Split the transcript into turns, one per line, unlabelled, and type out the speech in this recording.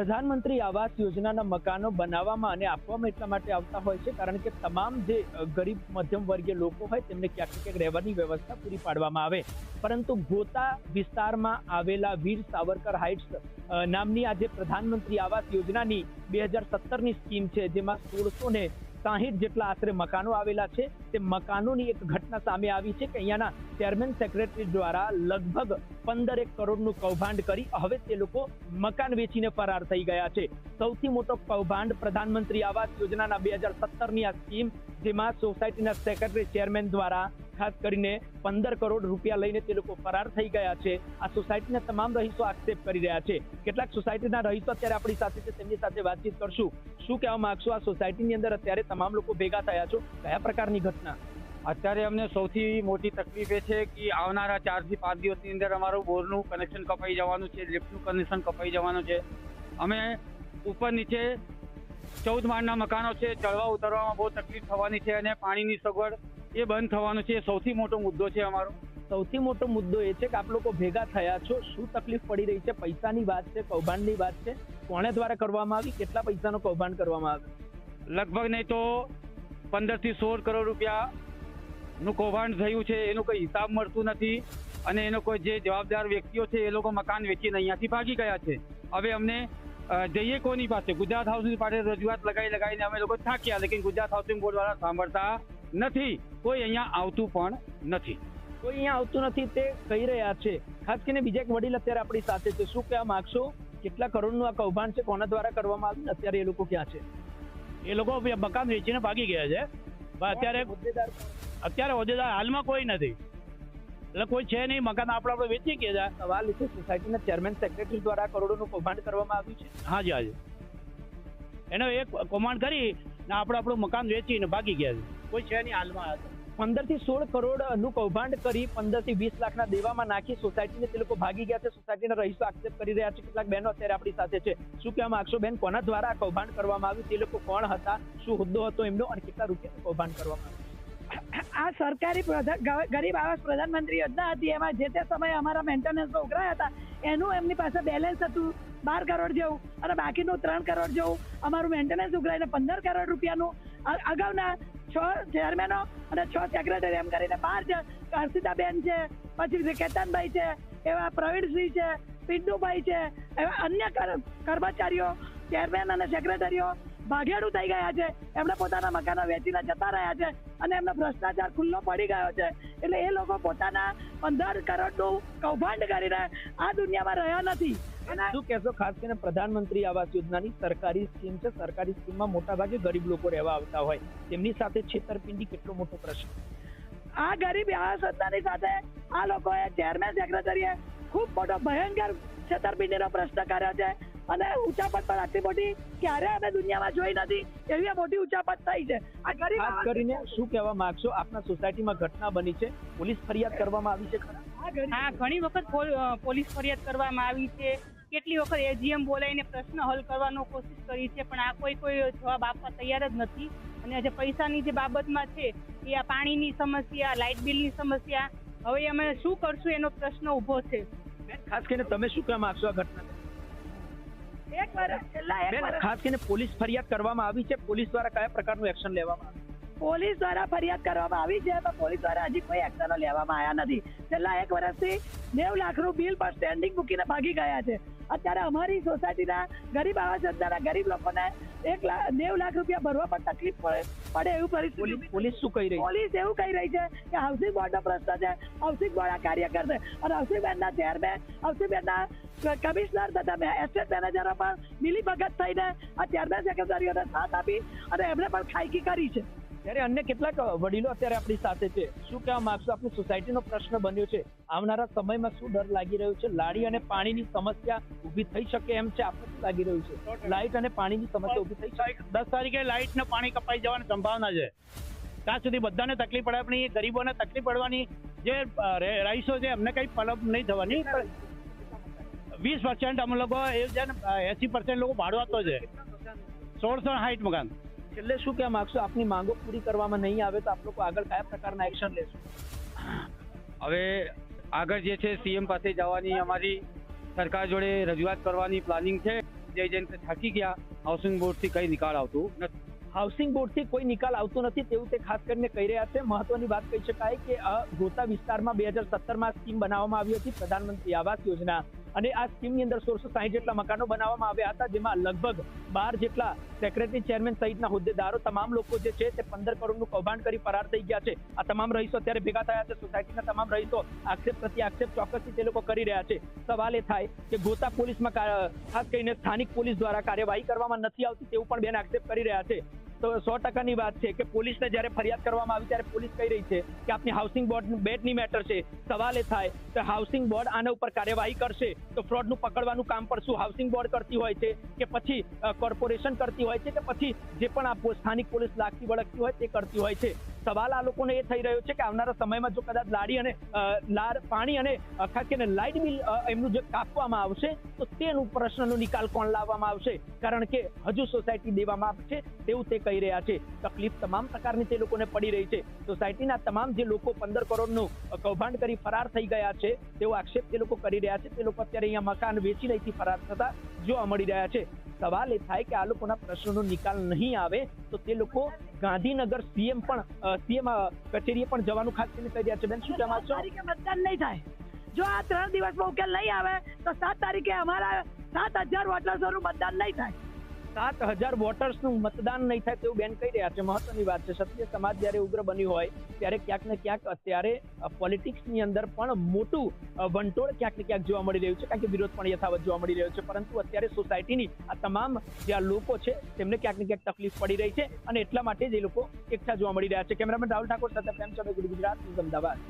પ્રધાનમંત્રી આવાસ યોજનાના મકાનો બનાવવામાં અને આપવામાં એટલા માટે આવતા હોય છે કારણ કે તમામ જે ગરીબ મધ્યમ વર્ગીય લોકો હોય તેમને ક્યાંક ને ક્યાંક રહેવાની વ્યવસ્થા પૂરી પાડવામાં આવે, પરંતુ ગોતા વિસ્તારમાં આવેલા વીર સાવરકર હાઇટ્સ નામની આ જે પ્રધાનમંત્રી આવાસ યોજનાની 2017ની સ્કીમ છે, જેમાં 1660 જેટલા આશરે મકાનો આવેલા છે, તે મકાનોની એક ઘટના સામે આવી છે કે અહીંયાના ચેરમેન સેક્રેટરી દ્વારા લગભગ 15 કરોડનું કૌભાંડ કરી હવે તે લોકો મકાન વેચીને ફરાર થઈ ગયા છે. સૌથી મોટો કૌભાંડ પ્રધાનમંત્રી આવાસ યોજનાના 2017ની આ સ્કીમ, જેમાં સોસાયટીના સેક્રેટરી ચેરમેન દ્વારા ખાસ કરીને 15 કરોડ રૂપિયા લઈને તે લોકો ફરાર થઈ ગયા છે. આ સોસાયટીના તમામ રહીશો આક્ષેપ કરી રહ્યા છે. કેટલાક સોસાયટીના રહીશો અત્યારે આપણી સાથે છે, તેમની સાથે વાતચીત કરશું. શું કહેવા માંગશો? આ સોસાયટીની અંદર અત્યારે તમામ લોકો ભેગા થયા છો, કયા પ્રકારની ઘટના?
અત્યારે અમને સૌથી મોટી તકલીફ એ છે કે આવનારા 4 થી 5 દિવસની અંદર અમારું બોરનું કનેક્શન કપાઈ જવાનું છે, લિફ્ટનું કનેક્શન કપાઈ જવાનું છે. અમે ઉપર નીચે 14 માળના મકાનો છે, ચડવા ઉતરવામાં બહુ તકલીફ થવાની છે અને પાણીની સગવડ એ બંધ થવાનું છે. સૌથી મોટો મુદ્દો છે અમારો.
સૌથી મોટો મુદ્દો એ છે કે આપ લોકો ભેગા થયા છો, શું તકલીફ પડી રહી છે? પૈસાની વાત છે, કૌભાંડની વાત છે? કોણે દ્વારા કરવામાં આવી? કેટલા પૈસાનો કૌભાંડ કરવામાં આવ્યું?
લગભગ નહીં તો 15 થી 16 કરોડ રૂપિયા નું કૌભાંડ થયું છે. એનો કોઈ હિસાબ મળતું નથી અને એનો કોઈ જે જવાબદાર વ્યક્તિઓ છે એ લોકો મકાન વેચીને અહીંયાથી ભાગી ગયા છે. હવે અમને જઈએ કોની પાસે? ગુજરાત હાઉસિંગ પાસે રજૂઆત લગાવીને અમે લોકો થાક્યા, લેકિન ગુજરાત હાઉસિંગ બોર્ડ વાળા સાંભળતા નથી. કોઈ અહીંયા આવતું પણ નથી.
કોઈ અહીંયા આવતું નથી તે કહી રહ્યા છે. ખાસ કરીને બીજા એક વડીલ અત્યારે આપણી સાથે છે. શું કહેવા માંગશો? કેટલા કરોડનું આ કૌભાંડ છે, કોના દ્વારા કરવામાં આવ્યું? અત્યારે એ લોકો ક્યાં છે?
એ લોકો મકાન વેચીને ભાગી ગયા છે. અત્યારે હોદ્દેદાર હાલમાં કોઈ નથી, એટલે કોઈ છે નહીં. મકાન આપણે વેચી ગયા છે.
સવાલ છે, સોસાયટીના ચેરમેન સેક્રેટરી દ્વારા કરોડોનું કૌભાંડ કરવામાં આવ્યું છે.
હાજી હાજી, એનો એક કૌભાંડ કરી ને આપણું મકાન વેચીને ભાગી ગયા છે. કોઈ છે નહીં હાલમાં.
15 થી 16 કરોડનું કૌભાંડ કરી 15 થી 20 લાખના દેવામાં નાખી સોસાયટીને તે લોકો ભાગી ગયા છે. સોસાયટીના રહીશો આક્ષેપ કરી રહ્યા છે. કેટલાક બહેનો અત્યારે આપણી સાથે છે. શું કહેવા માંગશો બેન? કોના દ્વારા કૌભાંડ કરવામાં આવ્યું? તે લોકો કોણ હતા? શું હોદ્દો હતો એમનો અને કેટલા રૂપિયાનું કૌભાંડ કરવામાં આવ્યું?
આ સરકારી ગરીબ આવાસ પ્રધાનમંત્રી યોજના હતી, એમાં જે તે સમયે અમારા મેન્ટેનન્સ ઉઘરાયા હતા એનું એમની પાસે બેલેન્સ હતું 12 કરોડ જેવું અને બાકીનું 3 કરોડ જેવું અમારું મેન્ટેનન્સ ઉઘરાઈને 15 કરોડ રૂપિયાનું અગાઉના 6 ચેરમેનો અને 6 સેક્રેટરી એમ કરીને 12 છે. હર્ષિતાબેન છે, પછી કેતનભાઈ છે, એવા પ્રવીણસિંહ છે, પિન્ટુભાઈ છે, એવા અન્ય કર્મચારીઓ, ચેરમેન અને સેક્રેટરીઓ ભાગેડું થઈ ગયા છે. એમણે પોતાના મકાનો વેચીને જતા રહ્યા છે અને એમનો ભ્રષ્ટાચાર ખુલ્લો પડી ગયો છે. એટલે એ લોકો પોતાના 15 કરોડનું કૌભાંડ કરીને આ દુનિયામાં રહ્યા નથી.
શું કહેશો? ખાસ કરીને પ્રધાનમંત્રી આવાસ યોજનાની સરકારી સ્કીમ છે. સરકારી સ્કીમમાં મોટા ભાગે ગરીબ લોકો રહેવા આવતા હોય, તેમની સાથે છેતરપિંડી કેટલો મોટો પ્રશ્ન?
આ ગરીબ આવાસ યોજનાની સાથે આ લોકોએ ચેરમેન સેક્રેટરીએ ખૂબ મોટો ભયંકર છેતરપિંડીનો પ્રશ્ન કર્યો છે અને ઉચાપત પણ આટલી મોટી ક્યારે અમે દુનિયામાં જોઈ નથી, એવી મોટી ઉચાપત થઈ છે. આ ગરીબ
ખાસ કરીને શું કહેવા માંગશો? આપના સોસાયટીમાં ઘટના બની છે, પોલીસ ફરિયાદ કરવામાં આવી છે ખરા?
હા, ઘણી વખત પોલીસ ફરિયાદ કરવામાં આવી છે. કેટલી વખત એજીએમ બોલાવીને પ્રશ્ન હલ કરવાનો કોશિશ કરી છે, પણ આ કોઈ જવાબ આપવા તૈયાર જ નથી. અને જે પૈસાની જે બાબતમાં છે એ આ પાણીની સમસ્યા, લાઇટ બિલની સમસ્યા, હવે અમે શું કરશું એનો પ્રશ્ન ઉભો છે.
ખાસ કરીને તમે શું કહેવા માંગશો આ ઘટના? ખાસ કરીને પોલીસ ફરિયાદ કરવામાં આવી છે. પોલીસ દ્વારા કયા પ્રકારનું એક્શન લેવામાં આવ્યું?
પોલીસ દ્વારા ફરિયાદ કરવામાં આવી છે, પણ પોલીસ દ્વારા હજી કોઈ એક્શનો લેવામાં આવ્યા નથી. છેલ્લા 1 વર્ષથી 90 લાખનું બિલ પર સ્ટેન્ડિંગ મૂકીને ભાગી ગયા છે. અત્યારે અમારી સોસાયટીના ગરીબ આવાસ યોજનાના ગરીબ લોકોને 90 લાખ રૂપિયા ભરવા પણ તકલીફ પડે એવું પરિસ્થિતિ.
પોલીસ શું કહી રહી?
પોલીસ એવું કહી રહી છે કે હાઉસિંગ બોર્ડનો પ્રશ્ન છે, હાઉસિંગ બોર્ડ આ કાર્ય કરશે. અને હાઉસિંગ બોર્ડના ચેરમેન, હાઉસિંગ બોર્ડના કમિશનર તથા એસ્ટેટ મેનેજરો પણ મિલીભગત થઈને આ ચેરમેન સેક્રેટરીઓને સાથ આપી અને એમણે પણ ખાયકી કરી છે.
ત્યારે અન્ય કેટલાક વડીલો અત્યારે આપણી સાથે છે. શું કહેવા માંગશો? આપણી સોસાયટીનો પ્રશ્ન બન્યો છે, આવનારા સમયમાં શું ડર લાગી રહ્યો છે? લાડી અને પાણીની સમસ્યા ઊભી થઈ શકે એમ છે? આપણે શું લાગી રહ્યું છે? લાઇટ અને પાણીની સમસ્યા ઊભી થઈ શકે?
10 તારીખે લાઇટ ને પાણી કપાઈ જવાની સંભાવના છે. ત્યાં સુધી બધાને તકલીફ પડે, પણ એ ગરીબોને તકલીફ પડવાની જે રહીશો છે એમને કઈ પલબ નહીં થવાની. 20% અમે લોકો એ છે ને 80% લોકો ભાડું આપતો છે. 1660 મકાન.
છેલ્લે શું કહેવા માંગશો? આપની માંગો પૂરી કરવામાં નહીં આવે તો આપ લોકો આગળ કયા પ્રકારના એક્શન લેશો?
હવે આગળ જે છે સીએમ પાસે જવાની અમારી સરકાર જોડે રજૂઆત કરવાની પ્લાનિંગ છે. જઈને થાકી ગયા. હાઉસિંગ બોર્ડથી કઈ નિકાલ આવતું નથી.
હાઉસિંગ બોર્ડથી કોઈ નિકાલ આવતો નથી તેવું તે ખાસ કરીને કહી રહ્યા છે. મહત્વની વાત કહી શકાય કે ગોતા વિસ્તારમાં 2017માં સ્કીમ બનાવવામાં આવી હતી, પ્રધાનમંત્રી આવાસ યોજના, અને આ સ્કીમની અંદર 1660 જેટલા મકાનો બનાવવામાં આવ્યા હતા, જેમાં લગભગ 12 જેટલા સેક્રેટરી ચેરમેન સહિતના હોદ્દેદારો, તમામ લોકો જે છે તે 15 કરોડનું કૌભાંડ કરી ફરાર થઈ ગયા છે. આ તમામ રહીશો અત્યારે ભેગા થયા છે. સોસાયટીના તમામ રહીશો આક્ષેપ પ્રતિ આક્ષેપ ચોક્કસથી તે લોકો કરી રહ્યા છે. સવાલ એ થાય કે ગોતા પોલીસમાં ખાસ કરીને સ્થાનિક પોલીસ દ્વારા કાર્યવાહી કરવામાં નથી આવતી તેવું પણ બેન આક્ષેપ કરી રહ્યા છે. તો 100%ની વાત છે કે પોલીસને જ્યારે ફરિયાદ કરવામાં આવી ત્યારે પોલીસ કહી રહી છે કે આપની હાઉસિંગ બોર્ડ બેડની મેટર છે. સવાલ એ થાય કે હાઉસિંગ બોર્ડ આના ઉપર કાર્યવાહી કરશે તો ફ્રોડનું પકડવાનું કામ પર શું હાઉસિંગ બોર્ડ કરતી હોય છે કે પછી કોર્પોરેશન કરતી હોય છે કે પછી જે પણ આ સ્થાનિક પોલીસ લાગતી વળગતી હોય તે કરતી હોય છે? સવાલ આ લોકોને એ થઈ રહ્યો છે કે આવનારા સમયમાં જો કદાચ પાણી અને ખાસ કરીને લાઇટ બિલ એમનું જે કાપવામાં આવશે તો તેનું પ્રશ્નનો નિકાલ કોણ લાવવામાં આવશે? કારણ કે હજુ સોસાયટી દેવામાં આવશે તેવું તે કહી રહ્યા છે. તકલીફ તમામ પ્રકારની તે લોકોને પડી રહી છે. સોસાયટીના તમામ જે લોકો 15 કરોડનું કૌભાંડ કરી ફરાર થઈ ગયા છે તેવો આક્ષેપ તે લોકો કરી રહ્યા છે. તે લોકો અત્યારે અહીંયા મકાન વેચી લઈથી ફરાર થતા જોવા મળી રહ્યા છે. સવાલ એ થાય કે આ લોકોના પ્રશ્નોનો નિકાલ નહીં આવે તો તે લોકો ગાંધીનગર સીએમ કચેરીએ પણ જવાનું ખાસ કરીને કહી રહ્યા છે. બેન, શું જણાવશો?
તારીખે મતદાન નહીં થાય. જો આ 3 દિવસમાં ઉકેલ નહીં આવે તો 7 તારીખે અમારા 7000 વોટર્સોનું મતદાન નહીં થાય.
7000 વોટર્સનું મતદાન નહીં થાય તેવું બેન કહી રહ્યા છે. મહત્વની વાત છે. ક્ષત્રિય સમાજ જ્યારે ઉગ્ર બન્યું હોય ત્યારે ક્યાંક ને ક્યાંક અત્યારે પોલિટિક્સની અંદર પણ મોટું વંટોળ ક્યાંક ને ક્યાંક જોવા મળી રહ્યું છે, કારણ કે વિરોધ પણ યથાવત જોવા મળી રહ્યો છે. પરંતુ અત્યારે સોસાયટીની આ તમામ જે આ લોકો છે તેમને ક્યાંક ને ક્યાંક તકલીફ પડી રહી છે અને એટલા માટે જ એ લોકો એકઠા જોવા મળી રહ્યા છે. કેમેરામેન રાહુલ ઠાકોર સાથે પ્રેમ ચૌધરી, ગુજરાત ન્યૂઝ, અમદાવાદ.